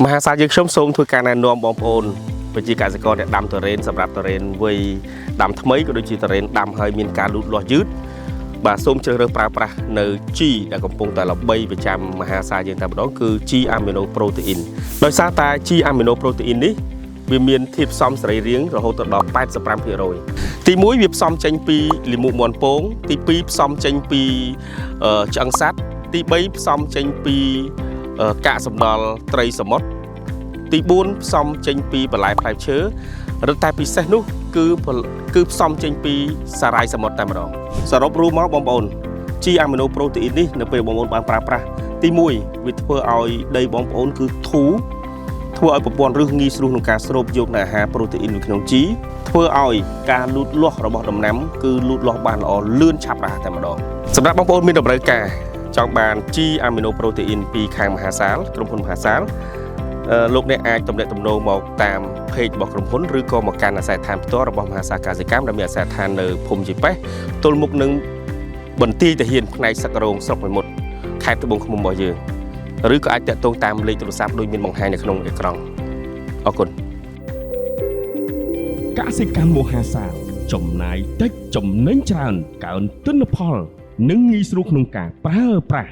មហាសាយើងខ្ញុំសូមធ្វើការណែនាំបងប្អូនប្រជាកសិករដែលដាំទុរេនសម្រាប់ទុរេនវ័យដាំថ្មីក៏ដូចជាទុរេនដាំហើយមានការលូតលាស់យឺតបាទសូមជ្រើសរើសប្រើប្រាស់នៅ G ដែលកំពុងតែល្បីប្រចាំមហាសាយើងតែម្ដងគឺ G Amino Protein ដោយសារតែ G Amino Protein នេះវាមានធាតុផ្សំសរីរាង្គរហូតដល់ 85% ទី1វាផ្សំចេញពីលិមូកមាន់ពងទី2ផ្សំចេញពីឆ្អឹងសត្វទី3ផ្សំចេញពីកាកសំណល់ត្រីសមុទ្រទី4ផ្សំចេញពីបន្លែផ្លែឈើរឹតតែពិសេសនោះគឺផ្សំចេញពីសារាយសមុទ្រតែម្ដងសរុបរួមមកបងប្អូន G Amino Protein នេះនៅពេលបងប្អូនបានប្រើប្រាស់ទី1វាធ្វើឲ្យដីបងប្អូនគឺធូរធ្វើឲ្យប្រព័ន្ធឫសងាយស្រួលក្នុងការស្រូបយកនៅអាហារប្រូតេអ៊ីននៅក្នុង G ធ្វើឲ្យការលូតលាស់របស់ដំណាំគឺលូតលាស់បានល្អលឿនឆាប់រហ័សតែម្ដងសម្រាប់បងប្អូនមានតម្រូវការចង់បាន G Amino Protein ពីខាងមហាសាលក្រុមហ៊ុនមហាសាលលោកអ្នកអាចទំនាក់ទំនងមកតាម page របស់ក្រុមហ៊ុនឬក៏មកកាន់អាសយដ្ឋានផ្ទាល់របស់មហាសាលកសិកម្មដែលមានអាសយដ្ឋាននៅភូមិជីប៉េះទល់មុខនឹងបន្ទាយទាហានផ្នែកសក្ករងស្រុកមួយមុតខេត្តត្បូងឃ្មុំរបស់យើងឬក៏អាចតាក់ទងតាមលេខទូរស័ព្ទដូចមានបង្ហាញនៅក្នុងអេក្រង់អរគុណកសិកម្មមហាសាលចំណាយតិចចំណេញច្រើនកើនទិន្នផលនិងងាយស្រួលក្នុងការប្រើប្រាស់